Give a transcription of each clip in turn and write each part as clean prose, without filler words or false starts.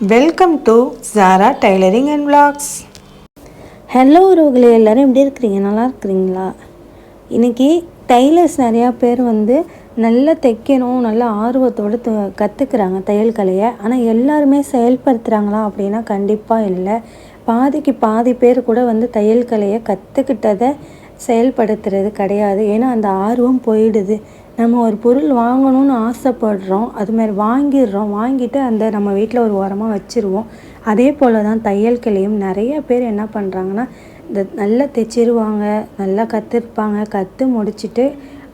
Welcome to Zara tailoring and vlogs. Hello உறவுகளே, எல்லோரும் எப்படி இருக்கிறீங்க? நல்லா இருக்கிறீங்களா? இன்றைக்கி டைலர்ஸ் நிறையா பேர் நல்லா தைக்கணும், நல்ல ஆர்வத்தோடு கற்றுக்குறாங்க தையல் கலையை. ஆனால் எல்லாருமே செயல்படுத்துகிறாங்களா அப்படின்னா கண்டிப்பாக இல்லை. பாதிக்கு பாதி பேர் கூட தையல் கலையை கற்றுக்கிட்டதை செயல்படுத்துறது கிடையாது. ஏன்னா அந்த ஆர்வம் போயிடுது. நம்ம ஒரு பொருள் வாங்கணும்னு ஆசைப்படுறோம், அதுமாதிரி வாங்கிட்டு அந்த நம்ம வீட்டில் ஒரு ஓரமாக வச்சுருவோம். அதே போல் தான் தையல் கலையும் நிறைய பேர் என்ன பண்ணுறாங்கன்னா, இந்த நல்லா தைச்சிருவாங்க, நல்லா கற்றுருப்பாங்க, கற்று முடிச்சுட்டு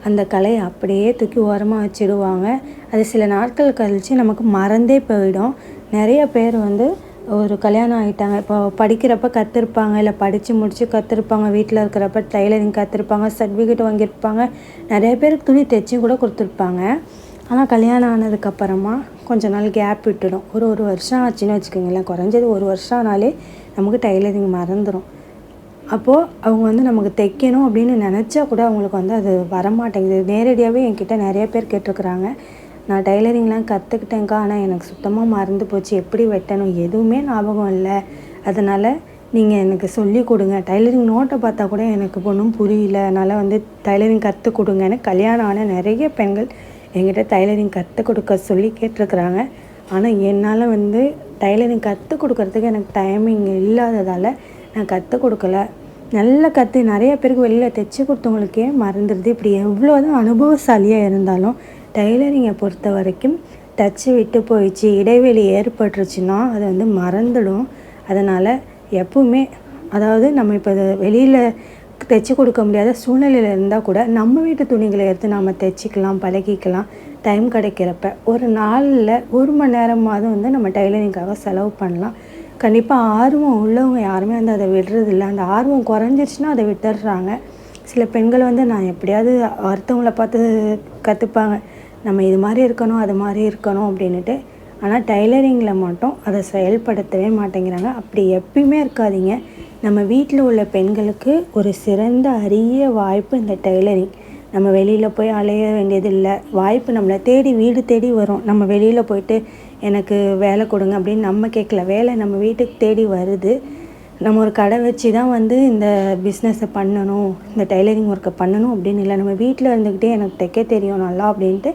அந்த கலையை அப்படியே தூக்கி ஓரமாக வச்சுடுவாங்க. அது சில நாட்கள் கழித்து நமக்கு மறந்தே போயிடும். நிறைய பேர் ஒரு கல்யாணம் ஆகிட்டாங்க, இப்போ படிக்கிறப்ப கற்றுருப்பாங்க, இல்லை படித்து முடித்து கற்றுருப்பாங்க, வீட்டில் இருக்கிறப்ப டைலரிங் கற்றுருப்பாங்க, சர்டிஃபிகேட் வாங்கியிருப்பாங்க, நிறைய பேருக்கு துணி தைச்சும் கூட கொடுத்துருப்பாங்க. ஆனால் கல்யாணம் ஆனதுக்கப்புறமா கொஞ்சம் நாள் கேப் விட்டுடும். ஒரு வருஷம் ஆச்சுன்னு வச்சுக்கோங்களேன், குறைஞ்சது ஒரு வருஷம் ஆனாலே நமக்கு டைலரிங் மறந்துடும். அப்போது அவங்க நமக்கு தைக்கணும் அப்படின்னு நினச்சா கூட அவங்களுக்கு அது வரமாட்டேங்குது. நேரடியாகவே என்கிட்ட நிறைய பேர் கேட்டிருக்குறாங்க, நான் டைலரிங்லாம் கற்றுக்கிட்டேங்க்கா, ஆனால் எனக்கு சுத்தமாக மறந்து போச்சு, எப்படி வெட்டணும் எதுவுமே ஞாபகம் இல்லை, அதனால் நீங்கள் எனக்கு சொல்லி கொடுங்க, டைலரிங் நோட்டை பார்த்தா கூட எனக்கு ஒன்றும் புரியல, அதனால் டைலரிங் கற்றுக் கொடுங்கன்னு கல்யாணம் ஆன நிறைய பெண்கள் என்கிட்ட டைலரிங் கற்றுக் கொடுக்க சொல்லி கேட்டிருக்குறாங்க. ஆனால் என்னால் டைலரிங் கற்றுக் கொடுக்கறதுக்கு எனக்கு டைமிங் இல்லாததால் நான் கற்றுக் கொடுக்கல. நல்லா நிறைய பேருக்கு வெளியில் தைச்சி கொடுத்தவங்களுக்கே மறந்துடுது. இப்படி எவ்வளோ தான் அனுபவசாலியாக இருந்தாலும் டைலரிங்கை பொறுத்த வரைக்கும் டச்சு விட்டு போயிடுச்சு, இடைவெளி ஏற்பட்டுருச்சுன்னா அது மறந்துடும். அதனால் எப்பவுமே, அதாவது நம்ம இப்போ வெளியில் தைச்சி கொடுக்க முடியாத சூழ்நிலையில் இருந்தால் கூட நம்ம வீட்டு துணிகளை எடுத்து நாம் தைச்சிக்கலாம், பழகிக்கலாம். டைம் கிடைக்கிறப்ப ஒரு நாளில் 1 மணி நேரமாவது நம்ம டைலரிங்காக செலவு பண்ணலாம். கண்டிப்பாக ஆர்வம் உள்ளவங்க யாருமே அதை விடுறதில்ல. அந்த ஆர்வம் குறைஞ்சிருச்சுன்னா அதை விட்டுடுறாங்க. சில பெண்கள் நான் எப்படியாவது அடுத்தவங்கள பார்த்து கற்றுப்பாங்க, நம்ம இது மாதிரி இருக்கணும், அது மாதிரி இருக்கணும் அப்படின்ட்டு. ஆனால் டைலரிங்கில் மட்டும் அதை செயல்படுத்தவே மாட்டேங்கிறாங்க. அப்படி எப்பயுமே இருக்காதீங்க. நம்ம வீட்டில் உள்ள பெண்களுக்கு ஒரு சிறந்த அரிய வாய்ப்பு இந்த டைலரிங். நம்ம வெளியில் போய் அலைய வேண்டியதில்லை, வாய்ப்பு நம்மளை தேடி வீடு தேடி வரும். நம்ம வெளியில் போயிட்டு எனக்கு வேலை கொடுங்க அப்படின்னு நம்ம கேட்கல, வேலை நம்ம வீட்டுக்கு தேடி வருது. நம்ம ஒரு கடை வச்சு தான் இந்த பிஸ்னஸை பண்ணணும், இந்த டைலரிங் ஒர்க்கை பண்ணணும் அப்படின்னு இல்லை. நம்ம வீட்டில் இருந்துக்கிட்டே எனக்கு தைக்க தெரியும் நல்லா அப்படின்ட்டு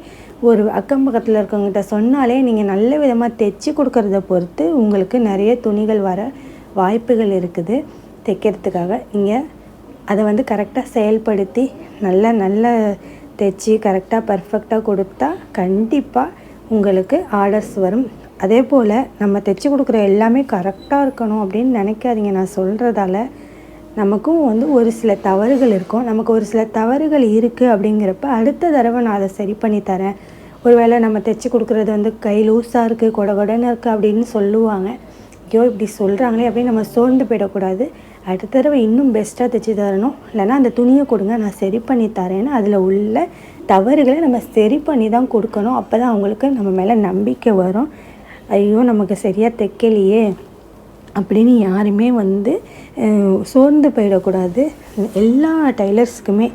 ஒரு அக்கம் பக்கத்தில் இருக்கவங்ககிட்ட சொன்னாலே நீங்கள் நல்ல விதமாக தைச்சி கொடுக்கறத பொறுத்து உங்களுக்கு நிறைய துணிகள் வர வாய்ப்புகள் இருக்குது தைக்கிறதுக்காக. நீங்கள் அதை கரெக்டாக செயல்படுத்தி நல்ல தைச்சி கரெக்டாக பர்ஃபெக்டாக கொடுத்தா கண்டிப்பாக உங்களுக்கு ஆர்டர்ஸ் வரும். அதே போல் நம்ம தைச்சி கொடுக்குற எல்லாமே கரெக்டாக இருக்கணும் அப்படின்னு நினைக்காதீங்க. நான் சொல்கிறதால நமக்கும் ஒரு சில தவறுகள் இருக்கும். நமக்கு ஒரு சில தவறுகள் இருக்குது அப்படிங்கிறப்ப அடுத்த தடவை நான் அதை சரி பண்ணி தரேன். ஒருவேளை நம்ம தைச்சி கொடுக்குறது கை லூஸாக இருக்குது, கொடன்னு இருக்குது அப்படின்னு சொல்லுவாங்க. ஐயோ இப்படி சொல்கிறாங்களே அப்படின்னு நம்ம சோர்ந்து போயிடக்கூடாது. அடுத்த தடவை இன்னும் பெஸ்ட்டாக தைச்சி தரணும், இல்லைனா அந்த துணியை கொடுங்க நான் சரி பண்ணி தரேன்னு அதில் உள்ள தவறுகளை நம்ம சரி பண்ணி தான் கொடுக்கணும். அப்போ தான் அவங்களுக்கு நம்ம மேலே நம்பிக்கை வரும். ஐயோ நமக்கு சரியாக தைக்கலையே அப்படின்னு யாருமே சோர்ந்து போயிடக்கூடாது. எல்லா டைலர்ஸுக்குமே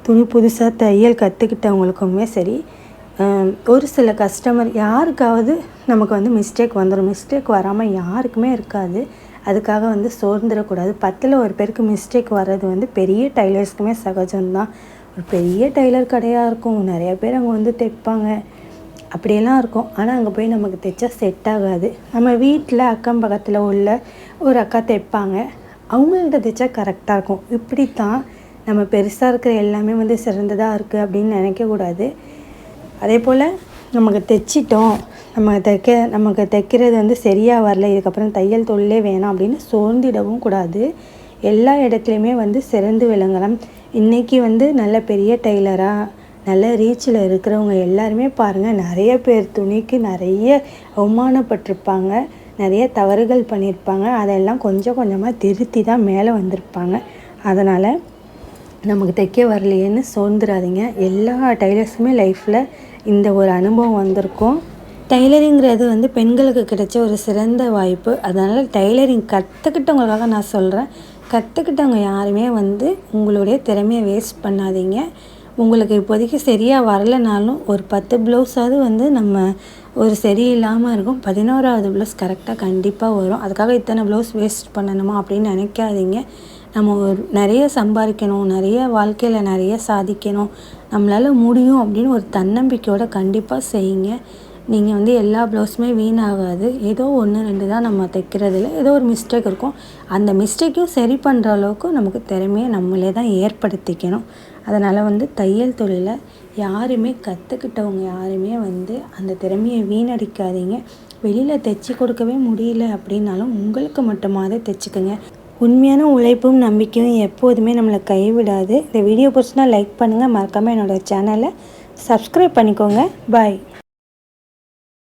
துணி புதுசாக தையல் கற்றுக்கிட்டவங்களுக்குமே சரி, ஒரு சில கஸ்டமர் யாருக்காவது நமக்கு மிஸ்டேக் வந்துடும். மிஸ்டேக் வராமல் யாருக்குமே இருக்காது. அதுக்காக சோர்ந்துடக்கூடாது. 10ல் ஒரு பேருக்கு மிஸ்டேக் வர்றது பெரிய டைலர்ஸ்க்குமே சகஜம்தான். ஒரு பெரிய டைலர் கடையாக இருக்கும், நிறைய பேர் அங்கே தைப்பாங்க, அப்படியெல்லாம் இருக்கும். ஆனால் அங்கே போய் நமக்கு தைச்சா செட் ஆகாது. நம்ம வீட்டில் அக்கம் பக்கத்தில் உள்ள ஒரு அக்கா தைப்பாங்க, அவங்கள்ட்ட தைச்சா கரெக்டாக இருக்கும். இப்படி தான் நம்ம பெருசாக இருக்கிற எல்லாமே சிறந்ததாக இருக்குது அப்படின்னு நினைக்கக்கூடாது. அதே போல் நமக்கு தைச்சிட்டோம், நமக்கு தைக்கிறது சரியாக வரல, இதுக்கப்புறம் தையல் தொழிலே வேணாம் அப்படின்னு சோர்ந்திடவும் கூடாது. எல்லா இடத்துலையுமே சிறந்து விளங்கலாம். இன்றைக்கி நல்ல பெரிய டைலராக நல்ல ரீச்சில் இருக்கிறவங்க எல்லாருமே பாருங்கள், நிறைய பேர் துணிக்கு நிறைய அவமானப்பட்டிருப்பாங்க, நிறைய தவறுகள் பண்ணியிருப்பாங்க. அதெல்லாம் கொஞ்சம் கொஞ்சமாக திருத்தி தான் மேலே வந்திருப்பாங்க. அதனால் நமக்கு தைக்க வரலையேன்னு சோர்ந்துடாதீங்க. எல்லா டைலர்ஸுமே லைஃப்பில் இந்த ஒரு அனுபவம் வந்திருக்கும். டைலரிங்கிறது பெண்களுக்கு கிடைச்ச ஒரு சிறந்த வாய்ப்பு. அதனால் டைலரிங் கற்றுக்கிட்டவங்களுக்காக நான் சொல்கிறேன், கற்றுக்கிட்டவங்க யாருமே உங்களுடைய திறமையை வேஸ்ட் பண்ணாதீங்க. உங்களுக்கு இப்போதைக்கு சரியாக வரலைனாலும் ஒரு 10 ப்ளவுஸாவது நம்ம ஒரு சரியில்லாமல் இருக்கும். 11வது ப்ளவுஸ் கரெக்டாக கண்டிப்பாக வரும். அதுக்காக இத்தனை ப்ளவுஸ் வேஸ்ட் பண்ணணுமா அப்படின்னு நினைக்காதீங்க. நம்ம நிறைய சம்பாதிக்கணும், நிறைய வாழ்க்கையில் நிறைய சாதிக்கணும், நம்மளால் முடியும் அப்படின்னு ஒரு தன்னம்பிக்கையோடு கண்டிப்பாக செய்யுங்க. நீங்கள் வந்து எல்லா ப்ளவுஸுமே வீணாகாது. ஏதோ 1, 2 தான் நம்ம தைக்கிறதுல ஏதோ ஒரு மிஸ்டேக் இருக்கும். அந்த மிஸ்டேக்கையும் சரி பண்ணுற அளவுக்கு நமக்கு திறமையை நம்மளே தான் ஏற்படுத்திக்கணும். அதனால் வந்து தையல் தொழிலை யாருமே கற்றுக்கிட்டவங்க யாருமே வந்து அந்த திறமையை வீணடிக்காதீங்க. வெளியில் தைச்சி கொடுக்கவே முடியல அப்படின்னாலும் உங்களுக்கு மட்டுமாவது தைச்சிக்கோங்க. உண்மையான உழைப்பும் நம்பிக்கையும் எப்போதுமே நம்மளை கைவிடாது. இந்த வீடியோ பிடிச்சினா லைக் பண்ணுங்கள். மறக்காமல் என்னோடய சேனலை சப்ஸ்கிரைப் பண்ணிக்கோங்க. பாய்.